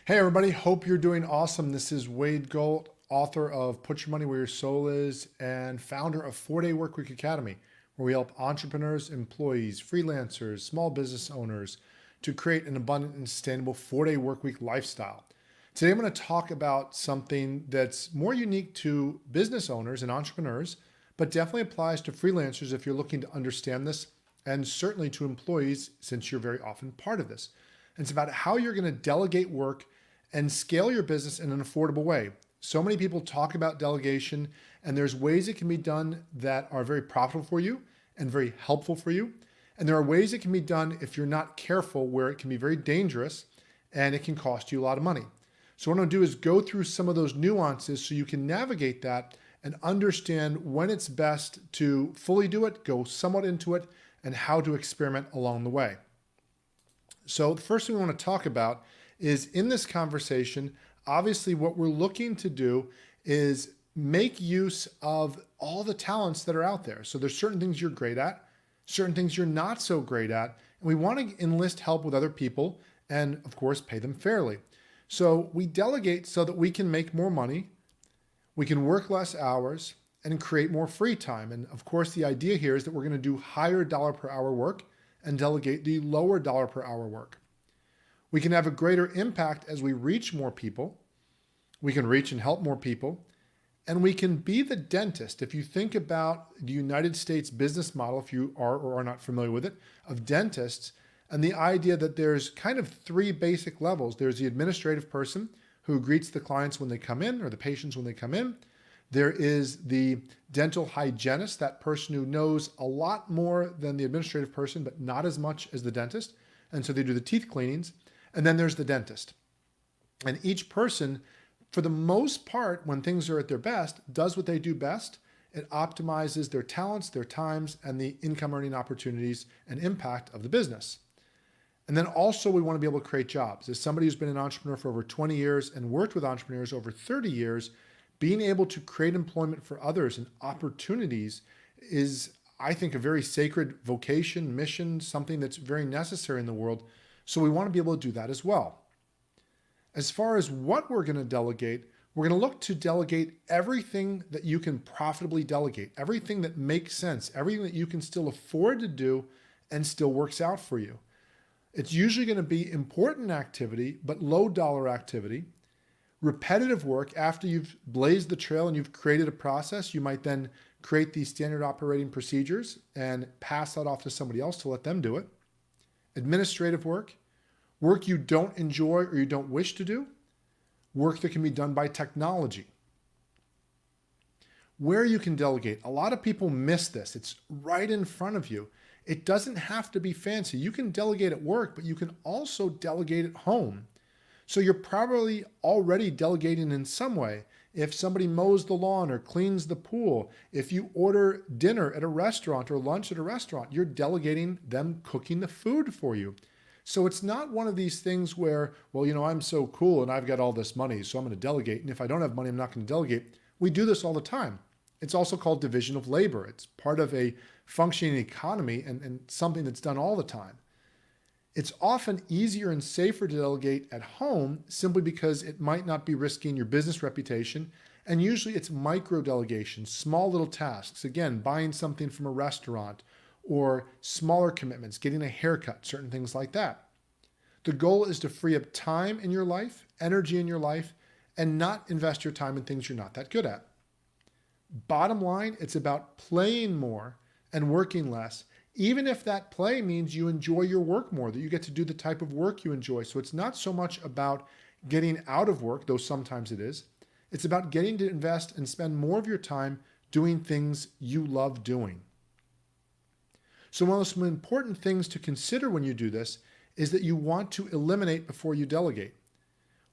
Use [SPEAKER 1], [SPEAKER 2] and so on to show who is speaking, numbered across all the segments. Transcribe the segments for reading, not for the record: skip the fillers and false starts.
[SPEAKER 1] Hey everybody, hope you're doing awesome. This is Wade Gold, author of Put Your Money Where Your Soul Is and founder of 4-Day Workweek Academy, where we help entrepreneurs, employees, freelancers, small business owners to create an abundant and sustainable 4-day workweek lifestyle. Today I'm going to talk about something that's more unique to business owners and entrepreneurs, but definitely applies to freelancers if you're looking to understand this, and certainly to employees since you're very often part of this. And it's about how you're going to delegate work and scale your business in an affordable way. So many people talk about delegation, and there's ways it can be done that are very profitable for you and very helpful for you. And there are ways it can be done if you're not careful, where it can be very dangerous and it can cost you a lot of money. So what I'm going to do is go through some of those nuances so you can navigate that and understand when it's best to fully do it, go somewhat into it, and how to experiment along the way. So the first thing we want to talk about is, in this conversation, obviously what we're looking to do is make use of all the talents that are out there. So there's certain things you're great at, certain things you're not so great at, and we want to enlist help with other people and, of course, pay them fairly. So we delegate so that we can make more money, we can work less hours, and create more free time. And of course, the idea here is that we're going to do higher dollar per hour work and delegate the lower dollar per hour work. We can have a greater impact as we reach more people. We can reach and help more people. And we can be the dentist. If you think about the United States business model, if you are or are not familiar with it, of dentists, and the idea that there's kind of three basic levels. There's the administrative person who greets the clients when they come in, or the patients when they come in. There is the dental hygienist, that person who knows a lot more than the administrative person, but not as much as the dentist. And so they do the teeth cleanings. And then there's the dentist. And each person, for the most part, when things are at their best, does what they do best. It optimizes their talents, their times, and the income earning opportunities and impact of the business. And then also we want to be able to create jobs. As somebody who's been an entrepreneur for over 20 years and worked with entrepreneurs over 30 years, being able to create employment for others and opportunities is, I think, a very sacred vocation, mission, something that's very necessary in the world. So we want to be able to do that as well. As far as what we're going to delegate, we're going to look to delegate everything that you can profitably delegate, everything that makes sense, everything that you can still afford to do and still works out for you. It's usually going to be important activity, but low dollar activity. Repetitive work. After you've blazed the trail and you've created a process, you might then create these standard operating procedures and pass that off to somebody else to let them do it. Administrative work, work you don't enjoy or you don't wish to do, work that can be done by technology. Where you can delegate. A lot of people miss this. It's right in front of you. It doesn't have to be fancy. You can delegate at work, but you can also delegate at home. So you're probably already delegating in some way. If somebody mows the lawn or cleans the pool, if you order dinner at a restaurant or lunch at a restaurant, you're delegating them cooking the food for you. So it's not one of these things where, well, I'm so cool and I've got all this money, so I'm going to delegate. And if I don't have money, I'm not going to delegate. We do this all the time. It's also called division of labor. It's part of a functioning economy and something that's done all the time. It's often easier and safer to delegate at home simply because it might not be risking your business reputation. And usually it's micro delegations, small little tasks. Again, buying something from a restaurant or smaller commitments, getting a haircut, certain things like that. The goal is to free up time in your life, energy in your life, and not invest your time in things you're not that good at. Bottom line, it's about playing more and working less, even if that play means you enjoy your work more, that you get to do the type of work you enjoy. So it's not so much about getting out of work, though sometimes it is. It's about getting to invest and spend more of your time doing things you love doing. So one of the most important things to consider when you do this is that you want to eliminate before you delegate.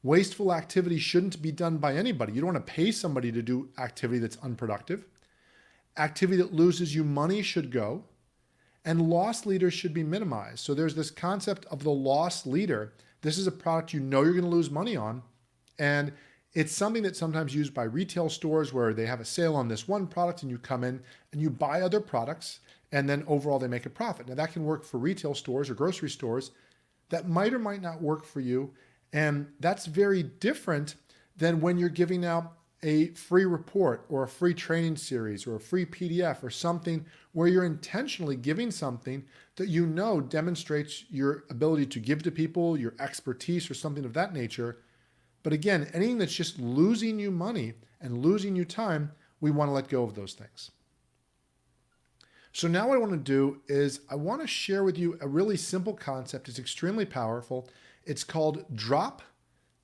[SPEAKER 1] Wasteful activity shouldn't be done by anybody. You don't want to pay somebody to do activity that's unproductive. Activity that loses you money should go. And loss leaders should be minimized. So there's this concept of the loss leader. This is a product you know you're going to lose money on. And it's something that's sometimes used by retail stores where they have a sale on this one product and you come in and you buy other products and then overall they make a profit. Now that can work for retail stores or grocery stores. That might or might not work for you. And that's very different than when you're giving out a free report or a free training series or a free PDF or something where you're intentionally giving something that you know demonstrates your ability to give to people, your expertise or something of that nature. But again, anything that's just losing you money and losing you time, we want to let go of those things. So now what I want to do is I want to share with you a really simple concept. It's extremely powerful. It's called drop,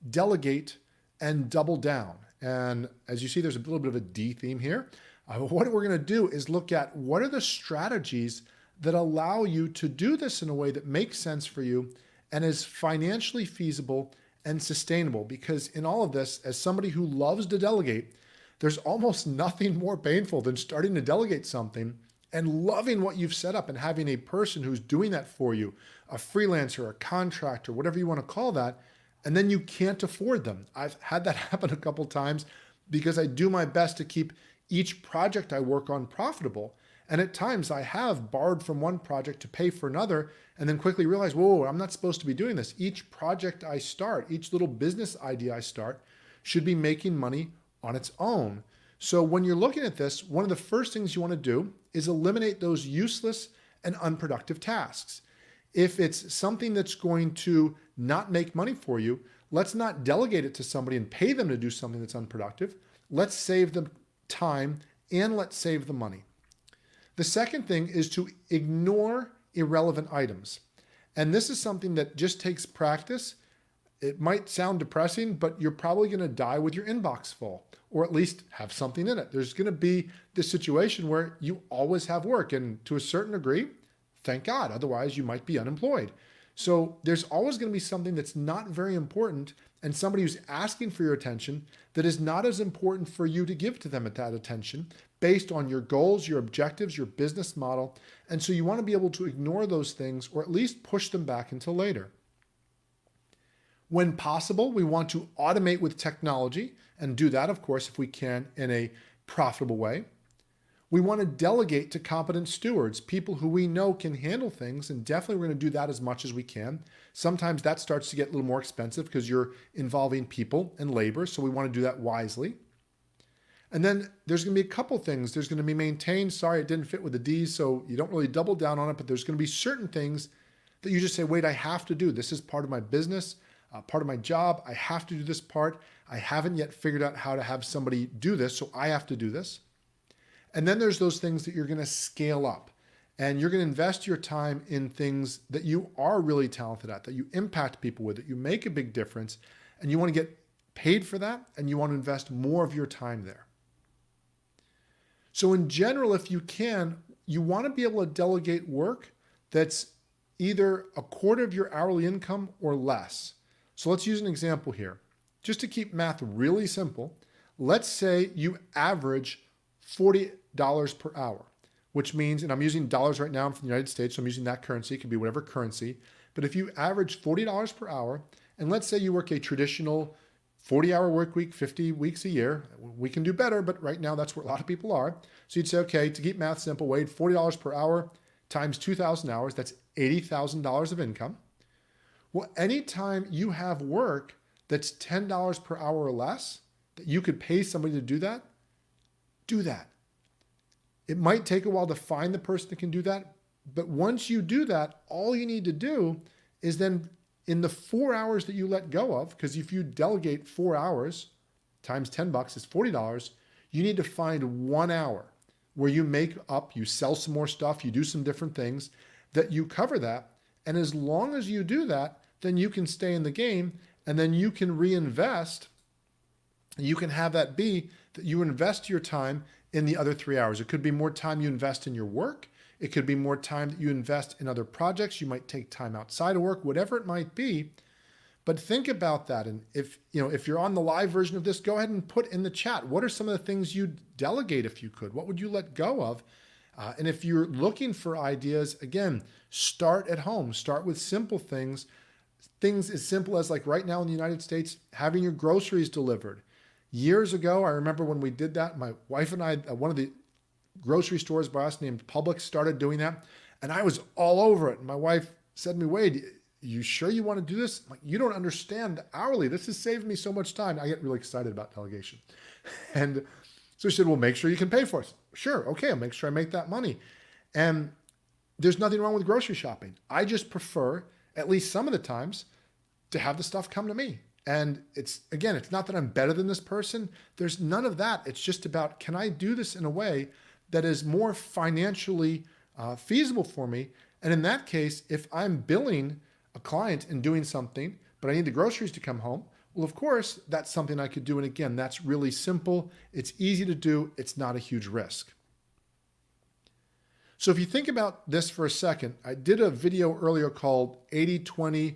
[SPEAKER 1] delegate, and double down. And as you see, there's a little bit of a D theme here. What we're going to do is look at what are the strategies that allow you to do this in a way that makes sense for you and is financially feasible and sustainable. Because in all of this, as somebody who loves to delegate, there's almost nothing more painful than starting to delegate something and loving what you've set up and having a person who's doing that for you, a freelancer, a contractor, whatever you want to call that, and then you can't afford them. I've had that happen a couple times because I do my best to keep each project I work on profitable. And at times I have borrowed from one project to pay for another and then quickly realize, whoa, I'm not supposed to be doing this. Each project I start, each little business idea I start should be making money on its own. So when you're looking at this, one of the first things you want to do is eliminate those useless and unproductive tasks. If it's something that's going to not make money for you, let's not delegate it to somebody and pay them to do something that's unproductive. Let's save them time and let's save the money. The second thing is to ignore irrelevant items. And this is something that just takes practice. It might sound depressing, but you're probably going to die with your inbox full, or at least have something in it. There's going to be this situation where you always have work, and to a certain degree, thank God, otherwise you might be unemployed. So there's always going to be something that's not very important and somebody who's asking for your attention that is not as important for you to give to them at that attention based on your goals, your objectives, your business model. And so you want to be able to ignore those things or at least push them back until later. When possible, we want to automate with technology and do that, of course, if we can in a profitable way. We want to delegate to competent stewards, people who we know can handle things, and definitely we're going to do that as much as we can. Sometimes that starts to get a little more expensive because you're involving people and labor, so we want to do that wisely. And then there's going to be a couple things. There's going to be maintained. Sorry, it didn't fit with the D's, so you don't really double down on it, but there's going to be certain things that you just say, wait, I have to do. This is part of my business, part of my job. I have to do this part. I haven't yet figured out how to have somebody do this, so I have to do this. And then there's those things that you're going to scale up, and you're going to invest your time in things that you are really talented at, that you impact people with, that you make a big difference, and you want to get paid for that, and you want to invest more of your time there. So in general, if you can, you want to be able to delegate work that's either a quarter of your hourly income or less. So let's use an example here. Just to keep math really simple, let's say you average $40 per hour, which means, and I'm using dollars right now, I'm from the United States, so I'm using that currency, it could be whatever currency, but if you average $40 per hour, and let's say you work a traditional 40-hour work week, 50 weeks a year, we can do better, but right now that's where a lot of people are. So you'd say, okay, to keep math simple, Wade, $40 per hour times 2,000 hours, that's $80,000 of income. Well, anytime you have work that's $10 per hour or less, that you could pay somebody to do that, do that. It might take a while to find the person that can do that, but once you do that, all you need to do is then in the 4 hours that you let go of, because if you delegate 4 hours times $10 is $40, you need to find 1 hour where you make up, you sell some more stuff, you do some different things, that you cover that. And as long as you do that, then you can stay in the game, and then you can reinvest. You can have that be that you invest your time in the other 3 hours. It could be more time you invest in your work. It could be more time that you invest in other projects. You might take time outside of work, whatever it might be. But think about that. And if you're on the live version of this, go ahead and put in the chat, what are some of the things you'd delegate if you could? What would you let go of? And if you're looking for ideas, again, start at home. Start with simple things. Things as simple as, like right now in the United States, having your groceries delivered. Years ago, I remember when we did that, my wife and I, one of the grocery stores by us named Publix started doing that, and I was all over it. And my wife said to me, Wade, you sure you want to do this? I'm like, you don't understand the hourly. This has saved me so much time. I get really excited about delegation. And so she said, well, make sure you can pay for it. Sure. Okay. I'll make sure I make that money. And there's nothing wrong with grocery shopping. I just prefer, at least some of the times, to have the stuff come to me. And it's not that I'm better than this person. There's none of that. It's just about, can I do this in a way that is more financially feasible for me? And in that case, if I'm billing a client and doing something, but I need the groceries to come home, well, of course, that's something I could do. And again, that's really simple. It's easy to do. It's not a huge risk. So if you think about this for a second, I did a video earlier called 80-20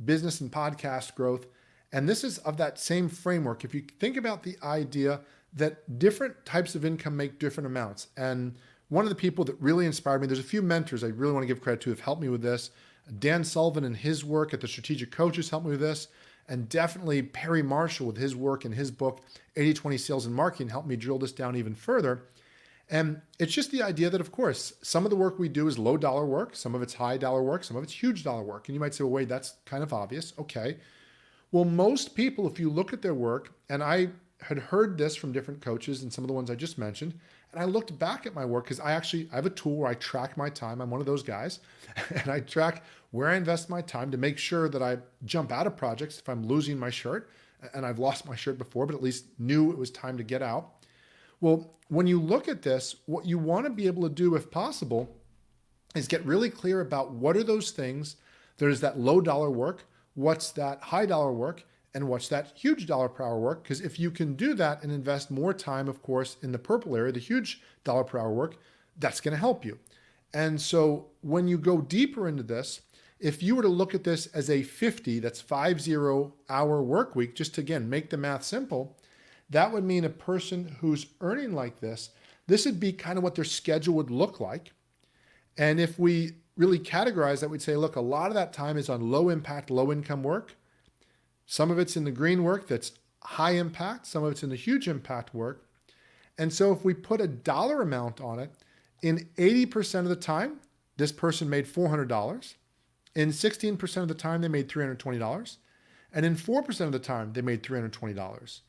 [SPEAKER 1] Business and Podcast Growth. And this is of that same framework. If you think about the idea that different types of income make different amounts. And one of the people that really inspired me, there's a few mentors I really want to give credit to have helped me with this. Dan Sullivan and his work at the Strategic Coaches helped me with this. And definitely Perry Marshall with his work in his book, 80-20 Sales and Marketing, helped me drill this down even further. And it's just the idea that, of course, some of the work we do is low dollar work. Some of it's high dollar work. Some of it's huge dollar work. And you might say, well, wait, that's kind of obvious. Okay. Well, most people, if you look at their work, and I had heard this from different coaches and some of the ones I just mentioned, and I looked back at my work because I have a tool where I track my time. I'm one of those guys. And I track where I invest my time to make sure that I jump out of projects if I'm losing my shirt. And I've lost my shirt before, but at least knew it was time to get out. Well, when you look at this, what you want to be able to do, if possible, is get really clear about what are those things. There's that low dollar work, what's that high dollar work, and what's that huge dollar per hour work. Because if you can do that and invest more time, of course, in the purple area, the huge dollar per hour work, that's going to help you. And so when you go deeper into this, if you were to look at this as a 50, that's 50-hour work week, just to, again, make the math simple, that would mean a person who's earning like this would be kind of what their schedule would look like. And if we really categorize that, we'd say, look, a lot of that time is on low impact, low income work. Some of it's in the green work that's high impact. Some of it's in the huge impact work. And so if we put a dollar amount on it, in 80% of the time, this person made $400. In 16% of the time, they made $320. And in 4% of the time, they made $320.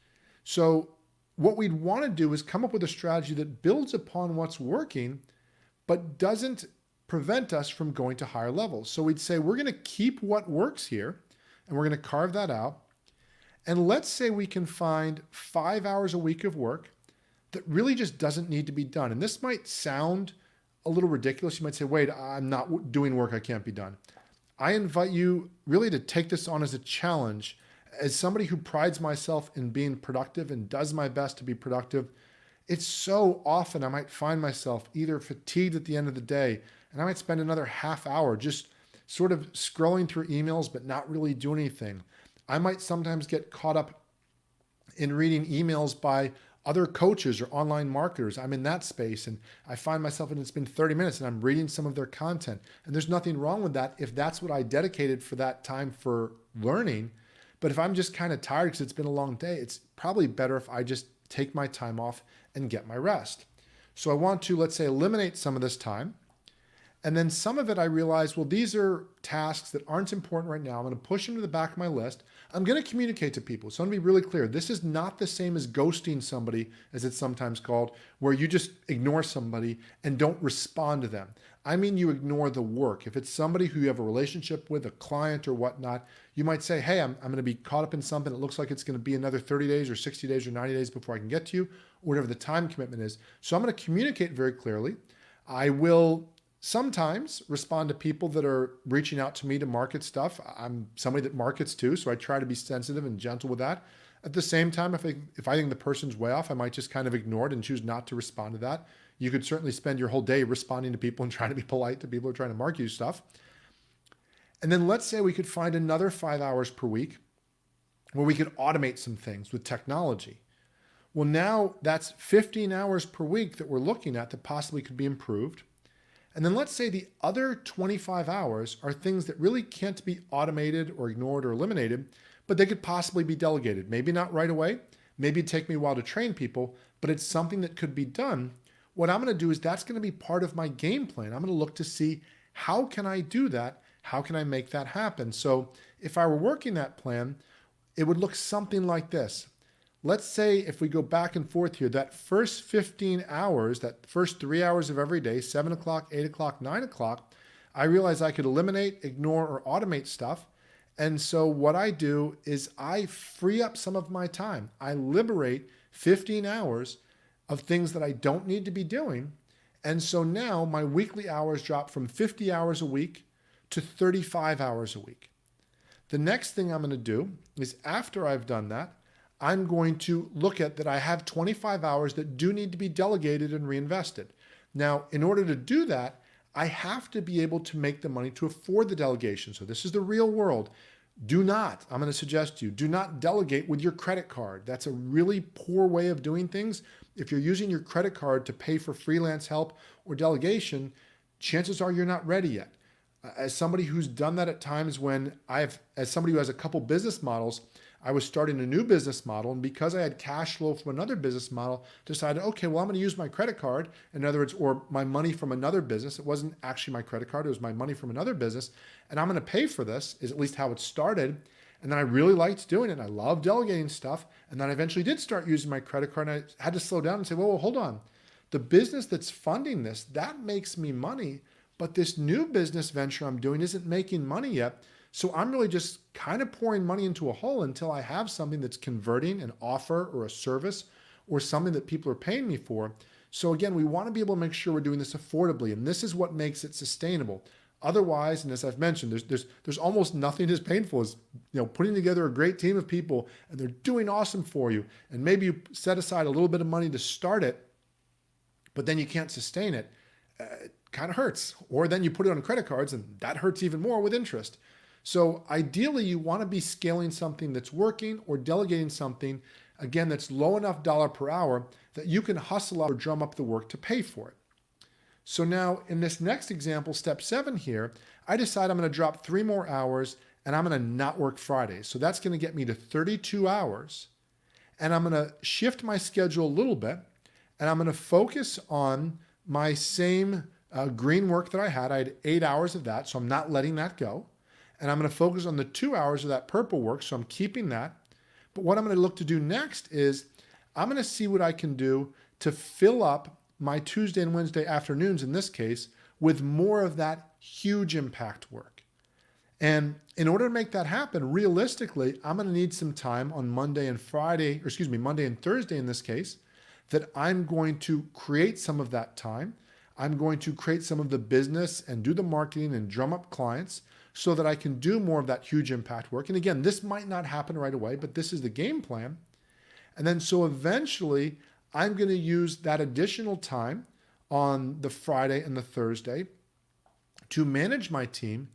[SPEAKER 1] So what we'd want to do is come up with a strategy that builds upon what's working, but doesn't prevent us from going to higher levels. So we'd say, we're going to keep what works here, and we're going to carve that out. And let's say we can find 5 hours a week of work that really just doesn't need to be done. And this might sound a little ridiculous. You might say, wait, I'm not doing work that can't be done. I invite you really to take this on as a challenge. As somebody who prides myself in being productive and does my best to be productive, it's so often I might find myself either fatigued at the end of the day, and I might spend another half hour just sort of scrolling through emails, but not really doing anything. I might sometimes get caught up in reading emails by other coaches or online marketers. I'm in that space and I find myself, and it's been 30 minutes and I'm reading some of their content. And there's nothing wrong with that if that's what I dedicated for that time for learning. But if I'm just kind of tired because it's been a long day, it's probably better if I just take my time off and get my rest. So I want to, let's say, eliminate some of this time. And then some of it I realize, well, these are tasks that aren't important right now. I'm going to push them to the back of my list. I'm going to communicate to people. So I'm going to be really clear. This is not the same as ghosting somebody, as it's sometimes called, where you just ignore somebody and don't respond to them. I mean, you ignore the work. If it's somebody who you have a relationship with, a client or whatnot, you might say, hey, I'm going to be caught up in something. It looks like it's going to be another 30 days or 60 days or 90 days before I can get to you, or whatever the time commitment is. So I'm going to communicate very clearly. I will sometimes respond to people that are reaching out to me to market stuff. I'm somebody that markets too, so I try to be sensitive and gentle with that. At the same time, if I think the person's way off, I might just kind of ignore it and choose not to respond to that. You could certainly spend your whole day responding to people and trying to be polite to people who are trying to market you stuff. And then let's say we could find another 5 hours per week where we could automate some things with technology. Well, now that's 15 hours per week that we're looking at that possibly could be improved. And then let's say the other 25 hours are things that really can't be automated or ignored or eliminated, but they could possibly be delegated. Maybe not right away. Maybe it'd take me a while to train people, but it's something that could be done. What I'm going to do is that's going to be part of my game plan. I'm going to look to see, how can I do that? How can I make that happen? So if I were working that plan, it would look something like this. Let's say if we go back and forth here, that first 15 hours, that first 3 hours of every day, 7 o'clock, 8 o'clock, 9 o'clock, I realized I could eliminate, ignore, or automate stuff. And so what I do is I free up some of my time. I liberate 15 hours of things that I don't need to be doing. And so now my weekly hours drop from 50 hours a week to 35 hours a week. The next thing I'm going to do is after I've done that, I'm going to look at that I have 25 hours that do need to be delegated and reinvested. Now, in order to do that, I have to be able to make the money to afford the delegation. So this is the real world. I'm going to suggest to you, do not delegate with your credit card. That's a really poor way of doing things. If you're using your credit card to pay for freelance help or delegation, chances are you're not ready yet. As somebody who's done that at times as somebody who has a couple business models, I was starting a new business model, and because I had cash flow from another business model, decided, okay, well, I'm going to use my credit card, in other words, or my money from another business. It wasn't actually my credit card, it was my money from another business, and I'm going to pay for this, is at least how it started. And then I really liked doing it, and I love delegating stuff, and then I eventually did start using my credit card, and I had to slow down and say, well, hold on. The business that's funding this, that makes me money, but this new business venture I'm doing isn't making money yet. So I'm really just kind of pouring money into a hole until I have something that's converting an offer or a service or something that people are paying me for. So again, we want to be able to make sure we're doing this affordably, and this is what makes it sustainable. Otherwise, and as I've mentioned, there's almost nothing as painful as putting together a great team of people and they're doing awesome for you, and maybe you set aside a little bit of money to start it, but then you can't sustain it. It kind of hurts. Or then you put it on credit cards, and that hurts even more with interest. So ideally, you want to be scaling something that's working or delegating something, again, that's low enough dollar per hour that you can hustle up or drum up the work to pay for it. So now in this next example, step 7 here, I decide I'm going to drop 3 more hours and I'm going to not work Fridays. So that's going to get me to 32 hours. And I'm going to shift my schedule a little bit, and I'm going to focus on my same green work that I had. I had 8 hours of that, so I'm not letting that go. And I'm going to focus on the 2 hours of that purple work, so I'm keeping that. But what I'm going to look to do next is I'm going to see what I can do to fill up my Tuesday and Wednesday afternoons, in this case, with more of that huge impact work. And in order to make that happen, realistically, I'm going to need some time on Monday and Thursday in this case, that I'm going to create some of that time. I'm going to create some of the business and do the marketing and drum up clients so that I can do more of that huge impact work. And again, this might not happen right away, but this is the game plan. And then so eventually I'm going to use that additional time on the Friday and the Thursday to manage my team.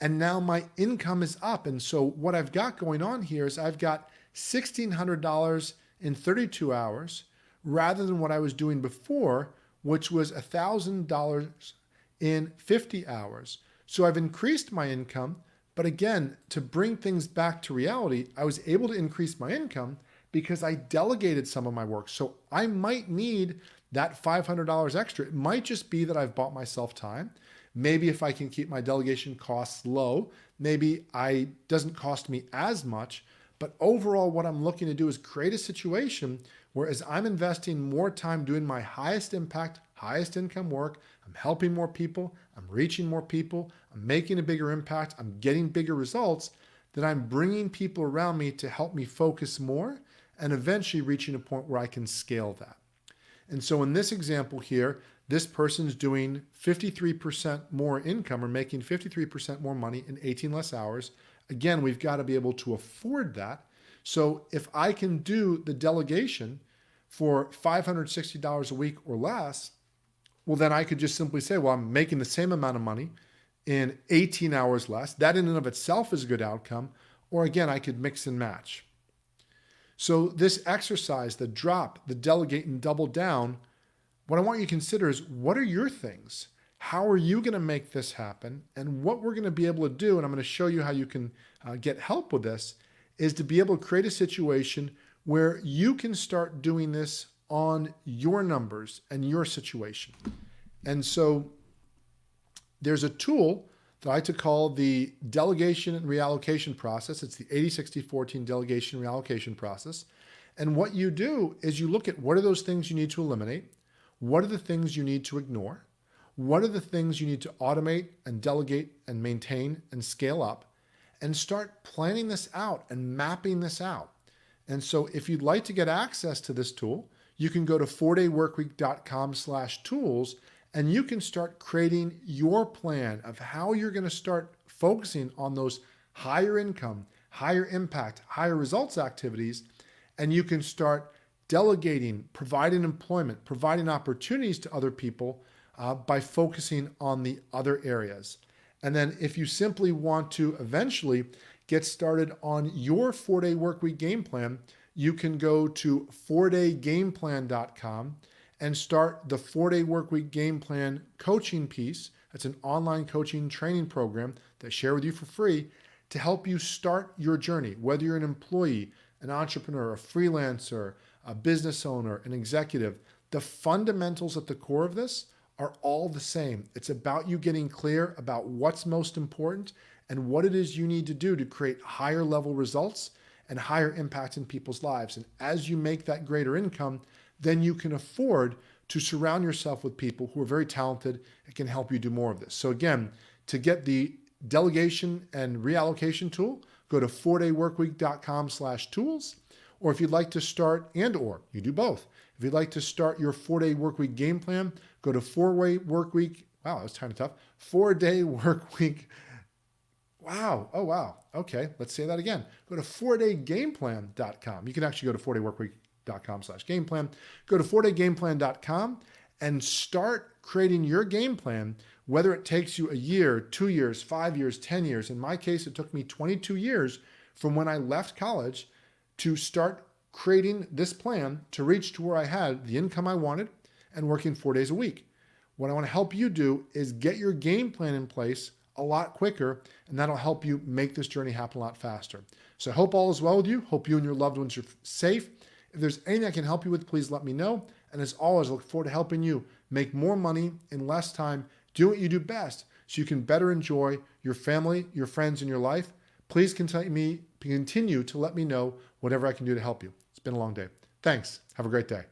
[SPEAKER 1] And now my income is up. And so what I've got going on here is I've got $1,600 in 32 hours rather than what I was doing before, which was $1,000 in 50 hours. So I've increased my income, but again, to bring things back to reality, I was able to increase my income because I delegated some of my work. So I might need that $500 extra. It might just be that I've bought myself time. Maybe if I can keep my delegation costs low, maybe it doesn't cost me as much. But overall, what I'm looking to do is create a situation where as I'm investing more time doing my highest impact, highest income work, I'm helping more people, I'm reaching more people, I'm making a bigger impact, I'm getting bigger results, that I'm bringing people around me to help me focus more and eventually reaching a point where I can scale that. And so in this example here, this person's doing 53% more income or making 53% more money in 18 less hours. Again, we've got to be able to afford that. So if I can do the delegation for $560 a week or less, well, then I could just simply say, well, I'm making the same amount of money in 18 hours less. That in and of itself is a good outcome. Or again, I could mix and match. So this exercise, the drop, the delegate, and double down, what I want you to consider is, what are your things? How are you going to make this happen? And what we're going to be able to do, and I'm going to show you how you can get help with this, is to be able to create a situation where you can start doing this on your numbers and your situation. And so there's a tool that I like to call the delegation and reallocation process. It's the 80-60-14 delegation reallocation process. And what you do is you look at what are those things you need to eliminate, what are the things you need to ignore, what are the things you need to automate and delegate and maintain and scale up, and start planning this out and mapping this out. And so if you'd like to get access to this tool, you can go to 4dayworkweek.com/tools, and you can start creating your plan of how you're going to start focusing on those higher income, higher impact, higher results activities. And you can start delegating, providing employment, providing opportunities to other people by focusing on the other areas. And then if you simply want to eventually get started on your 4-day workweek game plan, you can go to 4daygameplan.com and start the 4-day workweek game plan coaching piece. That's an online coaching training program that I share with you for free to help you start your journey, whether you're an employee, an entrepreneur, a freelancer, a business owner, an executive. The fundamentals at the core of this are all the same. It's about you getting clear about what's most important and what it is you need to do to create higher level results and higher impact in people's lives. And as you make that greater income, then you can afford to surround yourself with people who are very talented and can help you do more of this. So again, to get the delegation and reallocation tool, go to 4dayworkweek.com/tools. Or if you'd like to start, or you do both. If you'd like to start your 4-day workweek game plan, go to 4-day workweek. Wow, that was kind of tough. 4-day workweek. Wow. Oh, wow. Okay, let's say that again. Go to 4daygameplan.com. You can actually go to 4dayworkweek.com/game plan. Go to 4daygameplan.com and start creating your game plan, whether it takes you a year, 2 years, 5 years, 10 years. In my case, it took me 22 years from when I left college to start creating this plan to reach to where I had the income I wanted and working 4 days a week. What I want to help you do is get your game plan in place a lot quicker, and that'll help you make this journey happen a lot faster. So I hope all is well with you. Hope you and your loved ones are safe. If there's anything I can help you with, please let me know. And as always, I look forward to helping you make more money in less time, do what you do best so you can better enjoy your family, your friends, and your life. Please continue to let me know whatever I can do to help you. It's been a long day. Thanks. Have a great day.